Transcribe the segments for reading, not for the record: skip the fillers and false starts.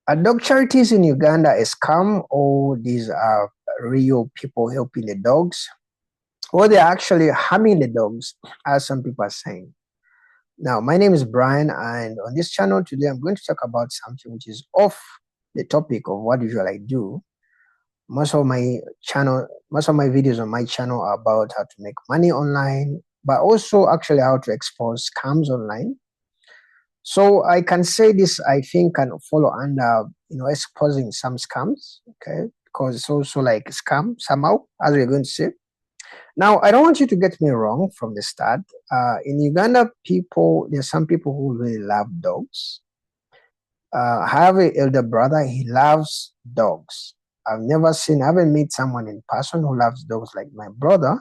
Dog charities in Uganda is scam, or these are real people helping the dogs, or they're actually harming the dogs, as some people are saying. Now, my name is Brian, and on this channel today, I'm going to talk about something which is off the topic of what usually I do. Most of my videos on my channel are about how to make money online, but also actually how to expose scams online. So I can say this, I think, can follow under, exposing some scams, okay? Because it's also like scam somehow, as we're going to say. Now, I don't want you to get me wrong from the start. In Uganda, there's some people who really love dogs. I have an elder brother, he loves dogs. I haven't met someone in person who loves dogs like my brother,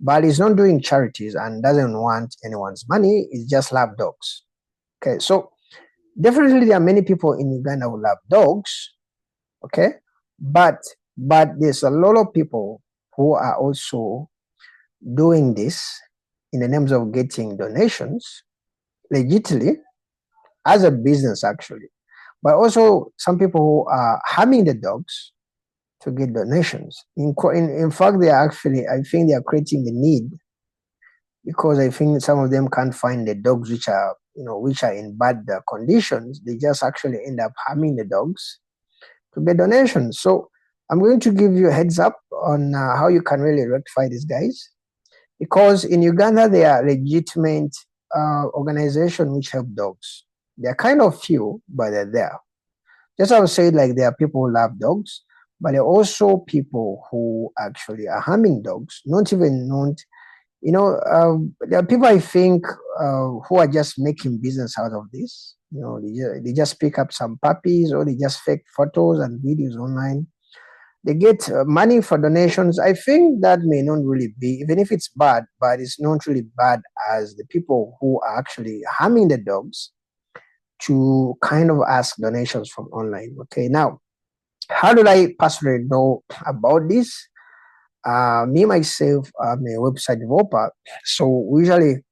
but he's not doing charities and doesn't want anyone's money. He just love dogs. Okay, so definitely there are many people in Uganda who love dogs. Okay, but there's a lot of people who are also doing this in the names of getting donations legitimately as a business actually, but also some people who are harming the dogs to get donations. In fact, they are actually, I think they are creating the need, because I think some of them can't find the dogs which are in bad conditions. They just actually end up harming the dogs to get donations. So I'm going to give you a heads up on how you can really rectify these guys, because in Uganda there are legitimate organizations which help dogs. They're kind of few, but they're there. Just as I would say, like, there are people who love dogs, but there are also people who actually are harming dogs, not even known. There are people, I think, who are just making business out of this. They just pick up some puppies, or they just fake photos and videos online. They get money for donations. I think that may not really be, even if it's bad, but it's not really bad as the people who are actually harming the dogs to kind of ask donations from online. Okay, now, how did I personally know about this? Me myself, I'm a website developer, so we usually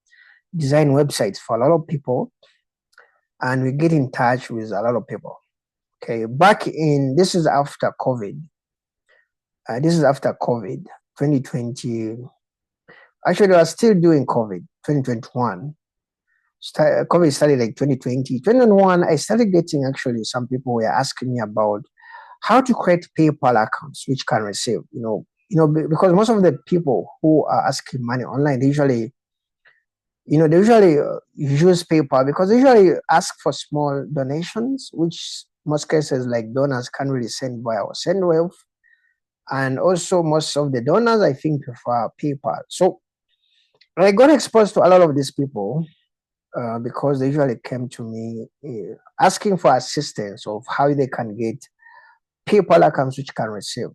design websites for a lot of people, and we get in touch with a lot of people. Okay, this is after COVID. This is after COVID, 2020. Actually, we are still doing COVID, 2021. COVID started like 2020. 2021, I started getting, actually, some people were asking me about how to create PayPal accounts which can receive, because most of the people who are asking money online, they usually use PayPal, because they usually ask for small donations, which most cases like donors can't really send via or SendWave. And also most of the donors, I think, prefer PayPal. So I got exposed to a lot of these people because they usually came to me asking for assistance of how they can get PayPal accounts which can receive.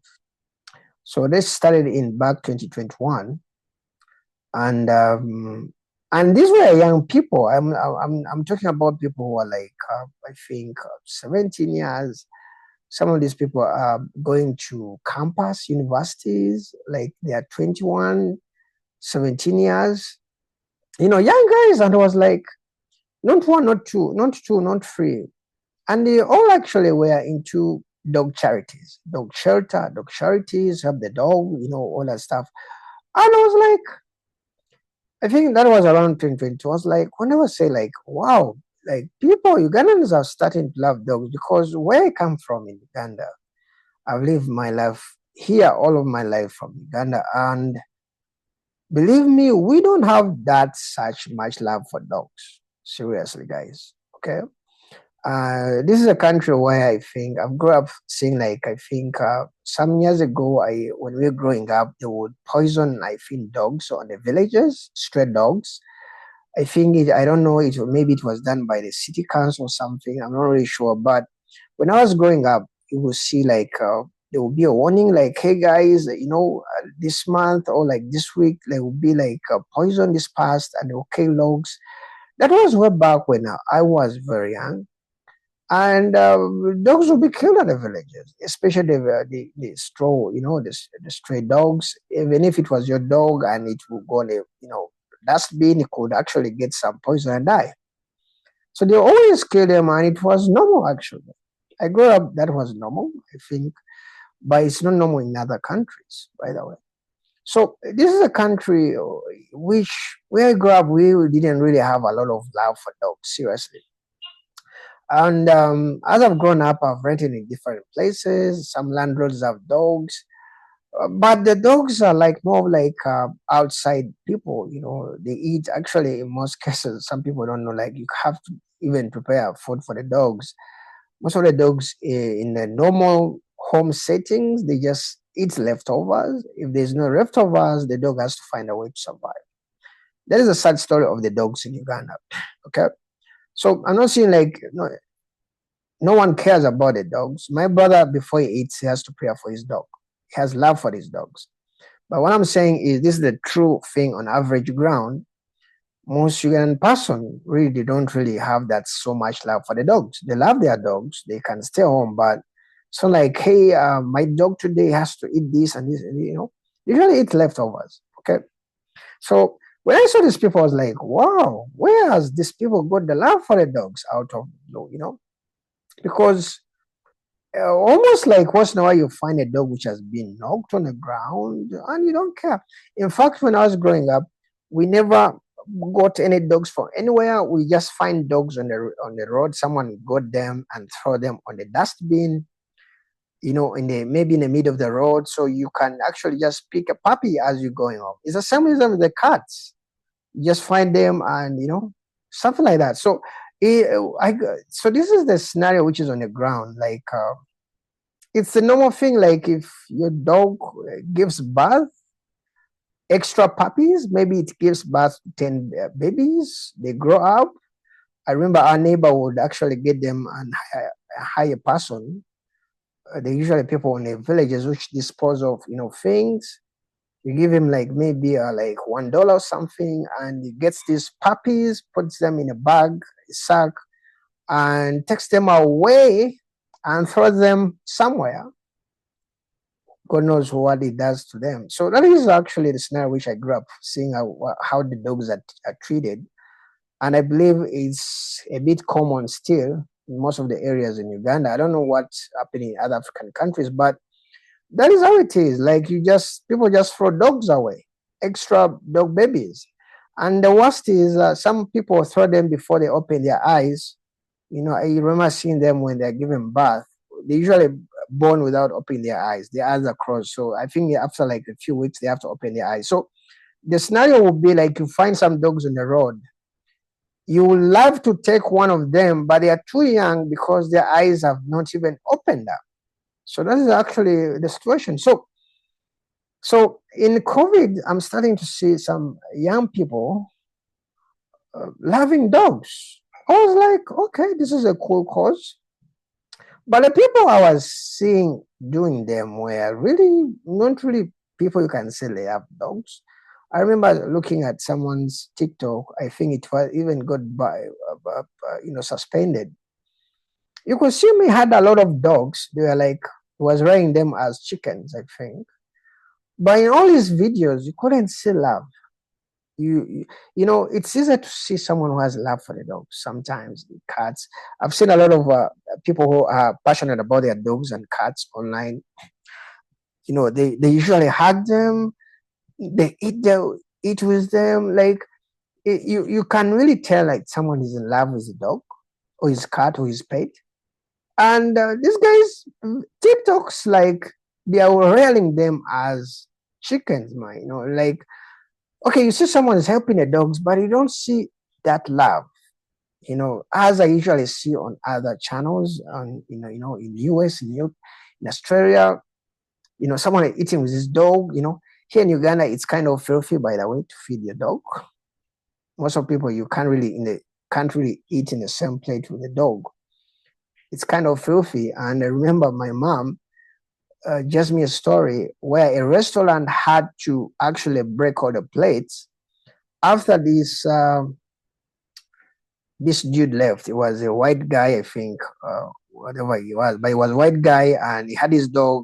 So this started in back 2021, and these were young people. I'm talking about people who are like I think 17 years. Some of these people are going to campus universities, like they are 21, 17 years. Young guys, and I was like, not one, not two, not two, not three. And they all actually were into dog charities, dog shelter, dog charities, help the dog, all that stuff. And I was like, I think that was around 2020. I was like, when I was say like, wow, like Ugandans are starting to love dogs, because where I come from in Uganda, I've lived my life here, all of my life from Uganda. And believe me, we don't have that such much love for dogs. Seriously, guys. Okay. This is a country where I think I've grown up seeing, like, I think some years ago, when we were growing up, they would poison, I think, dogs on the villages, stray dogs. I think I don't know, maybe it was done by the city council or something. I'm not really sure. But when I was growing up, you will see, like, there will be a warning, like, hey guys, this month or like this week, there will be like poison this past, and they will kill dogs. That was way back when I was very young. And dogs will be killed at the villages, especially the the stray dogs. Even if it was your dog and it will go on dustbin, it could actually get some poison and die. So they always kill them, and it was normal actually. I grew up, that was normal, I think, but it's not normal in other countries, by the way. So this is a country which, where I grew up, we didn't really have a lot of love for dogs, seriously. And as I've grown up, I've rented in different places. Some landlords have dogs, but the dogs are like more like outside people. You know, they eat. Actually, in most cases, some people don't know. Like you have to even prepare food for the dogs. Most of the dogs in the normal home settings, they just eat leftovers. If there's no leftovers, the dog has to find a way to survive. That is a sad story of the dogs in Uganda. Okay, so I'm not saying like no one cares about the dogs. My brother, before he eats, he has to pray for his dog. He has love for his dogs. But what I'm saying is this is the true thing on average ground. Most Ugandan person really they don't really have that so much love for the dogs. They love their dogs. They can stay home, but it's not like, hey, my dog today has to eat this and this, and, you know, they usually eat leftovers. Okay. So when I saw these people, I was like, wow, where has these people got the love for the dogs out of, you know, because almost like once in a while you find a dog which has been knocked on the ground and you don't care. In fact, when I was growing up, we never got any dogs from anywhere. We just find dogs on the road. Someone got them and throw them on the dustbin, you know, in the maybe in the middle of the road. So you can actually just pick a puppy as you're going home. It's the same reason with the cats. You just find them and you know, something like that. So so this is the scenario which is on the ground. Like it's a normal thing. Like if your dog gives birth, extra puppies, maybe it gives birth to 10 babies, they grow up. I remember our neighbor would actually get them and hire a person. They usually people in the villages which dispose of, you know, things. You give him like maybe like $1 or something, and he gets these puppies, puts them in a bag, a sack, and takes them away and throws them somewhere. God knows what it does to them. So that is actually the scenario which I grew up seeing how the dogs are treated. And I believe it's a bit common still in most of the areas in Uganda. I don't know what's happening in other African countries, but that is how it is. Like people just throw dogs away, extra dog babies. And the worst is some people throw them before they open their eyes. You know, I remember seeing them when they're giving birth. They usually born without opening their eyes. Their eyes are closed. So I think after like a few weeks, they have to open their eyes. So the scenario would be like you find some dogs on the road. You would love to take one of them, but they are too young because their eyes have not even opened up. So that is actually the situation. So in COVID, I'm starting to see some young people loving dogs. I was like, okay, this is a cool cause. But the people I was seeing doing them were really not really people you can say they have dogs. I remember looking at someone's TikTok. I think it was even got suspended. You could see me had a lot of dogs. They were like was raising them as chickens, I think. But in all his videos, you couldn't see love. You know, it's easier to see someone who has love for the dogs. Sometimes the cats. I've seen a lot of people who are passionate about their dogs and cats online. You know, they usually hug them. They eat with them. Like you can really tell like someone is in love with the dog or his cat or his pet. And these guys TikToks like they are railing them as chickens, man. You know, like okay, you see someone is helping the dogs, but you don't see that love. You know, as I usually see on other channels, on in US, in Europe, in Australia, you know, someone eating with his dog. You know, here in Uganda, it's kind of filthy, by the way, to feed your dog. Most of people you can't really eat in the same plate with the dog. It's kind of filthy. And I remember my mom just me a story where a restaurant had to actually break all the plates after this dude left. It was a white guy, I think, whatever he was, but he was a white guy and he had his dog.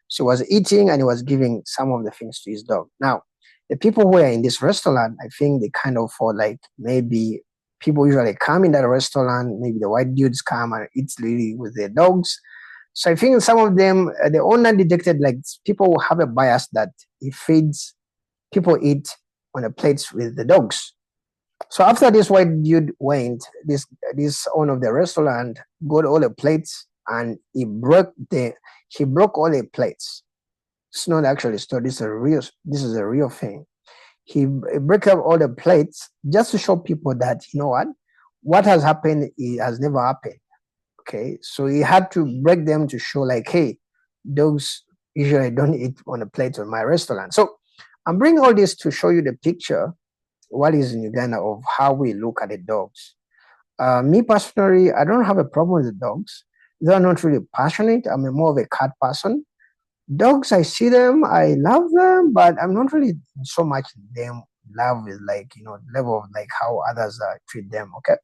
So he was eating and he was giving some of the things to his dog. Now, the people who were in this restaurant, I think they kind of for like maybe People usually come in that restaurant. Maybe the white dudes come and eat really with their dogs. So I think some of them, the owner detected like people have a bias that he feeds people eat on the plates with the dogs. So after this white dude went, this owner of the restaurant got all the plates and he broke all the plates. It's not actually a story. This is a real thing. He broke up all the plates just to show people that what has happened has never happened. Okay, so he had to break them to show like, hey, dogs usually don't eat on a plate on my restaurant. So I'm bringing all this to show you the picture what is in Uganda of how we look at the dogs. Me personally, I don't have a problem with the dogs. They're not really passionate. I'm more of a cat person. Dogs, I see them, I love them, but I'm not really so much them love with like level of like how others treat them. Okay,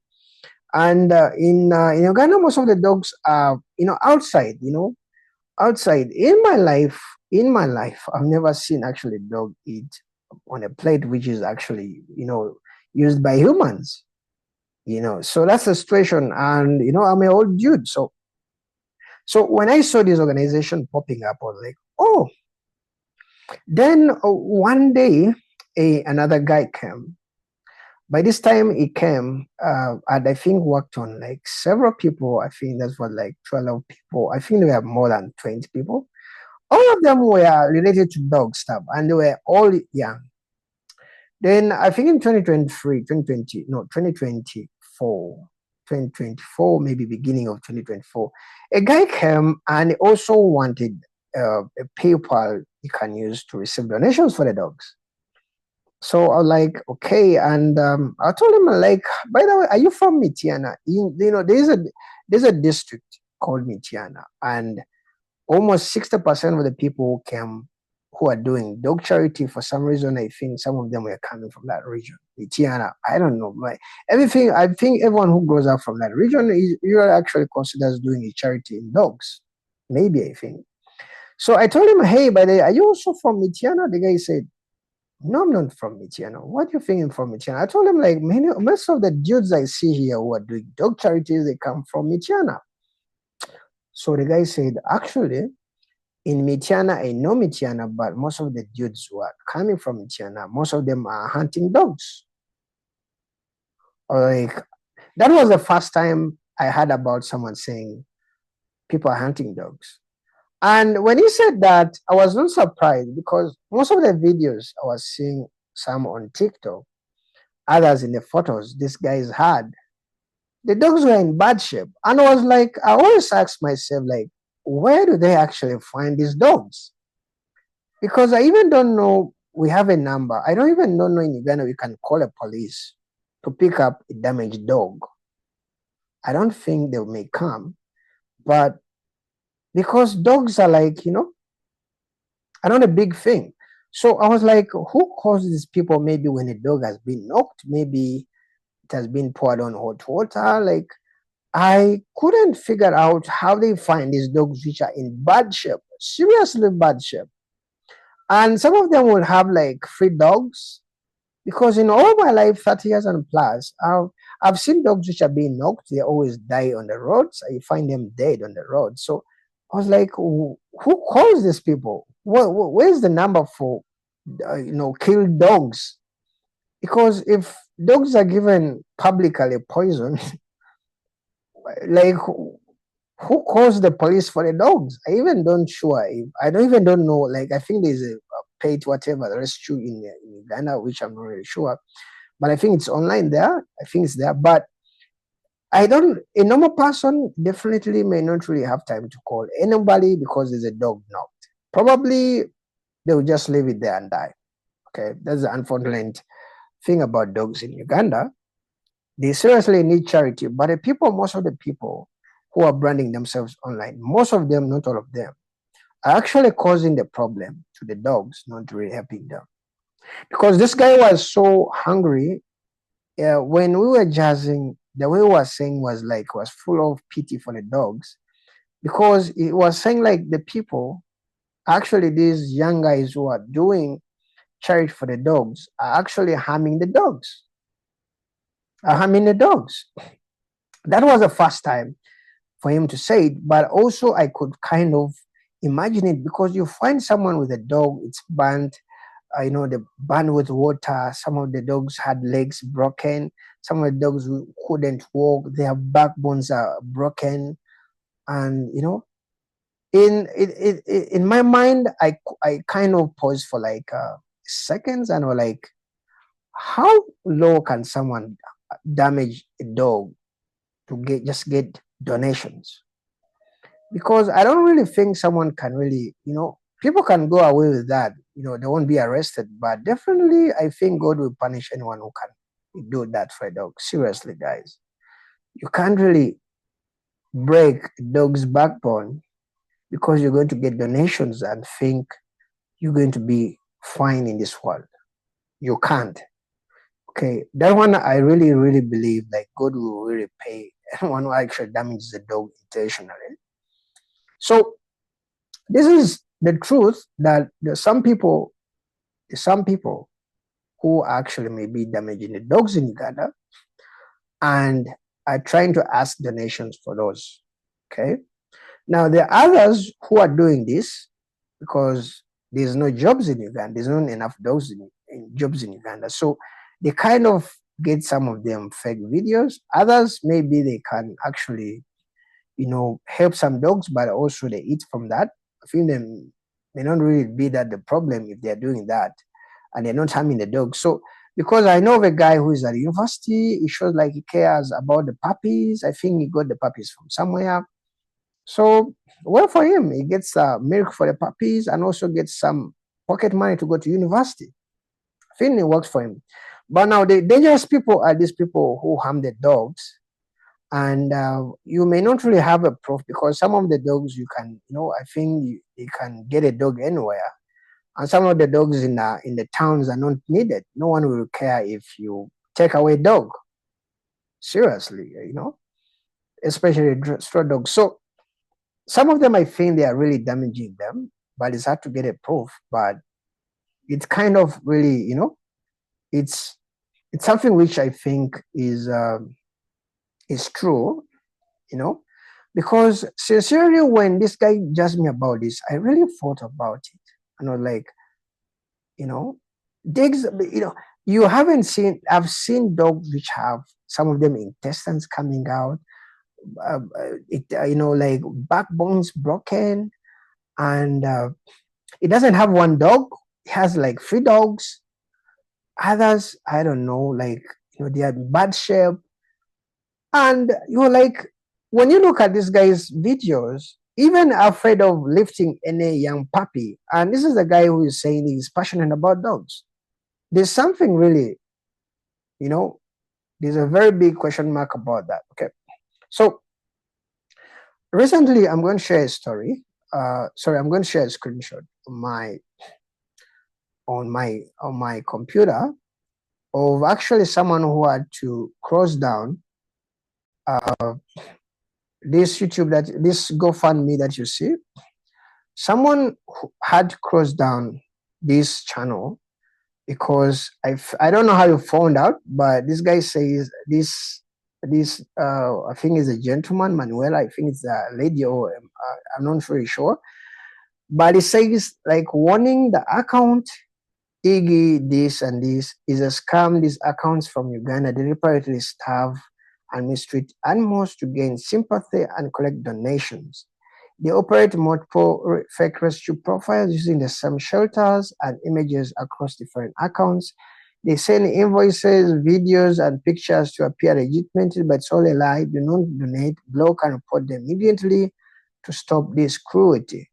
and in Uganda, most of the dogs are outside. Outside. In my life, I've never seen actually a dog eat on a plate which is actually used by humans. So that's the situation, and I'm an old dude, so when I saw this organization popping up, I was like, oh. Then one day, another guy came. By this time, he came, and I think worked on like several people. I think that's what like 12 people. I think we have more than 20 people. All of them were related to dog stuff, and they were all young. Then I think in 2023, 2020, no, 2024, maybe beginning of 2024, a guy came and also wanted a PayPal you can use to receive donations for the dogs. So I was like, okay, and I told him like, by the way, are you from Mitiana? There's a district called Mitiana, and almost 60% of the people who came who are doing dog charity for some reason. I think some of them were coming from that region. Mitiana, I don't know. Everything. I think everyone who grows up from that region is usually actually considers doing a charity in dogs. Maybe I think. So I told him, hey, by the way, are you also from Mitiana? The guy said, no, I'm not from Michiana. What do you think I'm from Michiana? I told him like most of the dudes I see here who are doing dog charities, they come from Michiana. So the guy said, actually, in Michiana, I know Michiana, but most of the dudes who are coming from Michiana, most of them are hunting dogs. Like that was the first time I heard about someone saying people are hunting dogs. And when he said that, I was not surprised because most of the videos I was seeing some on TikTok, others in the photos this guys had, the dogs were in bad shape. And I was like, I always ask myself, like, where do they actually find these dogs? Because I even don't know we have a number. I don't even know in Uganda we can call a police to pick up a damaged dog. I don't think they may come, but because dogs are like, another big thing. So I was like, who causes these people? Maybe when a dog has been knocked, maybe it has been poured on hot water. Like I couldn't figure out how they find these dogs which are in bad shape, seriously bad shape. And some of them will have like free dogs because in all my life, 30 years and plus, I've seen dogs which are being knocked. They always die on the roads. I find them dead on the road. So I was like, who calls these people? Where's the number for, killed dogs? Because if dogs are given publicly poison, like who calls the police for the dogs? I even don't sure. I don't even don't know. Like I think there's a paid whatever rescue in Uganda, which I'm not really sure, but I think it's online there. I think it's there, but I don't. A normal person definitely may not really have time to call anybody because there's a dog knocked. Probably they will just leave it there and die. Okay, that's the unfortunate thing about dogs in Uganda. They seriously need charity, but most of the people who are branding themselves online, most of them, not all of them, are actually causing the problem to the dogs, not really helping them. Because this guy was so hungry. When we were jazzing, the way he was saying was full of pity for the dogs, because he was saying like the people, actually these young guys who are doing charity for the dogs, are actually harming the dogs. harming the dogs. That was the first time for him to say it, but also I could kind of imagine it, because you find someone with a dog, it's burnt, the burned with water. Some of the dogs had legs broken. Some of the dogs who couldn't walk. Their backbones are broken, and in my mind, I kind of paused for like seconds and were like, how low can someone damage a dog to get donations? Because I don't really think someone can really, people can go away with that. They won't be arrested, but definitely I think God will punish anyone who can do that for a dog. Seriously, guys, you can't really break a dog's backbone because you're going to get donations and think you're going to be fine in this world. You can't. Okay, that one I really, really believe like God will really pay anyone who actually damages the dog intentionally. So this is the truth, that there's some people who actually may be damaging the dogs in Uganda and are trying to ask donations for those. Okay. Now there are others who are doing this because there's no jobs in Uganda. There's not enough dogs in jobs in Uganda. So they kind of get some of them fake videos. Others maybe they can actually, help some dogs, but also they eat from that. I think them may not really be that the problem if they're doing that and they're not harming the dogs. So because I know of a guy who is at university, he shows like he cares about the puppies. I think he got the puppies from somewhere. So well for him, he gets milk for the puppies and also gets some pocket money to go to university. I think it works for him. But now the dangerous people are these people who harm the dogs, and you may not really have a proof, because some of the dogs you can, I think you can get a dog anywhere, and some of the dogs in the towns are not needed. No one will care if you take away a dog. Seriously, especially straw dogs. So some of them, I think they are really damaging them, but it's hard to get a proof. But it's kind of really, it's something which I think is true, you know, because sincerely, when this guy judged me about this, I really thought about it. And I was like, you know, digs, you haven't seen, I've seen dogs which have some of them intestines coming out, like backbones broken, and it doesn't have one dog, it has like three dogs. Others, I don't know, like, they are in bad shape. And you're like, when you look at this guy's videos, even afraid of lifting any young puppy, and this is the guy who is saying he's passionate about dogs. There's something really, you know, there's a very big question mark about that. Okay. So recently I'm going to share a story. I'm going to share a screenshot on my computer of actually someone who had to cross down this GoFundMe that you see. Someone who had crossed down this channel because I don't know how you found out, but this guy says this I think is a gentleman, Manuel. I think it's a lady, or I'm not really sure, but it says like, warning: the account Iggy this and this is a scam. These accounts from Uganda deliberately starve and mistreat animals to gain sympathy and collect donations. They operate multiple fake rescue profiles using the same shelters and images across different accounts. They send invoices, videos, and pictures to appear legitimate, but it's all a lie. Do not donate, block, and report them immediately to stop this cruelty.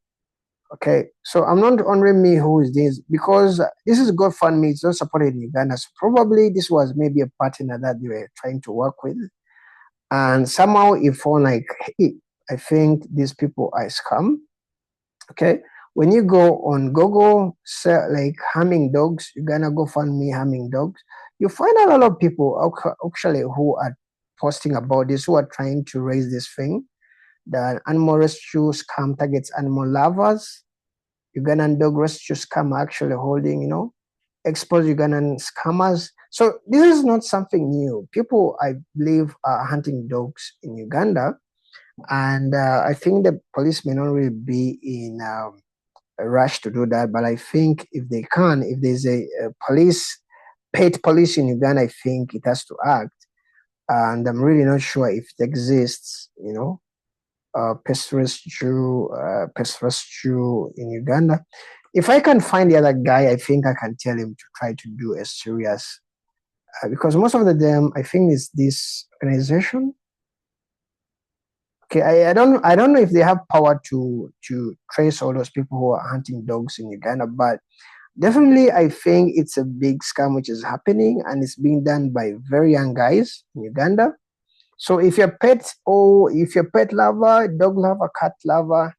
Okay, so I'm not honoring me who is this, because this is GoFundMe, it's not supported in Uganda. So probably this was maybe a partner that they were trying to work with. And somehow it found like, hey, I think these people are scam. Okay, when you go on Google, say like harming dogs, you're gonna go find me harming dogs. You find a lot of people actually who are posting about this, who are trying to raise this thing. The animal rescue scam targets animal lovers. Ugandan dog rescue scam actually holding, expose Ugandan scammers. So this is not something new. People, I believe, are hunting dogs in Uganda, and I think the police may not really be in a rush to do that. But I think if they can, if there's a police, paid police in Uganda, I think it has to act. And I'm really not sure if it exists. Pest rescue in Uganda. If I can find the other guy, I think I can tell him to try to do a serious. Because most of the them, I think, is this organization. Okay, I don't know if they have power to trace all those people who are hunting dogs in Uganda, but definitely I think it's a big scam which is happening, and it's being done by very young guys in Uganda. So if you're a pet lover, dog lover, cat lover,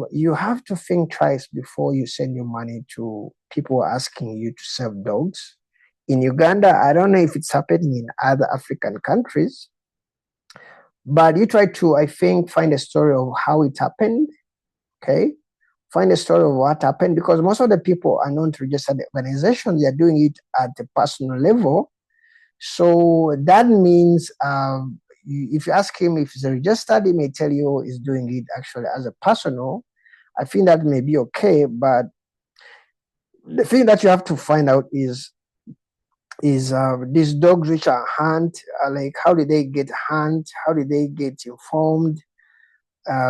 you have to think twice before you send your money to people asking you to sell dogs. In Uganda, I don't know if it's happening in other African countries, but you try to, I think, find a story of how it happened. Okay, find a story of what happened, because most of the people are not registered organizations. They are doing it at a personal level. So that means if you ask him if he's registered, he may tell you he's doing it actually as a personal. I think that may be okay, but the thing that you have to find out is these dogs which are hunt, like how did they get hunt? How did they get informed?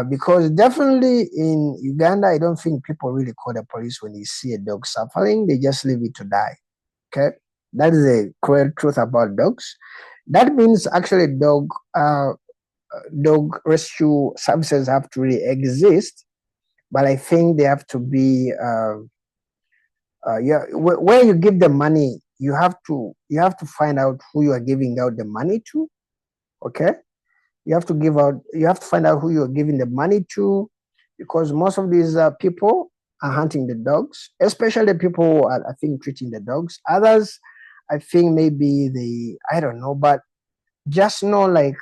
Because definitely in Uganda, I don't think people really call the police when they see a dog suffering. They just leave it to die. Okay, that is the cruel truth about dogs. That means actually dog rescue services have to really exist, but I think they have to be where you give the money. You have to find out who you are giving out the money to. Okay, you have to find out who you're giving the money to, because most of these people are hunting the dogs, especially the people who are, I think, treating the dogs. Others, I think, maybe I don't know, but just know, like,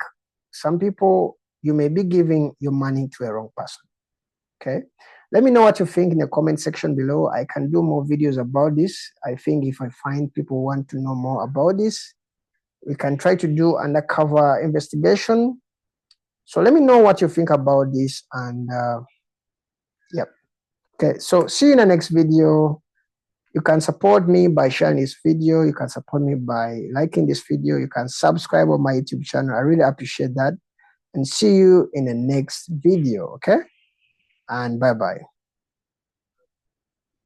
some people, you may be giving your money to a wrong person. Okay, let me know what you think in the comment section below. I can do more videos about this. I think if I find people want to know more about this, we can try to do undercover investigation. So let me know what you think about this, and yep. Okay, so see you in the next video. You can support me by sharing this video. You can support me by liking this video. You can subscribe on my YouTube channel. I really appreciate that. And see you in the next video, okay? And bye-bye.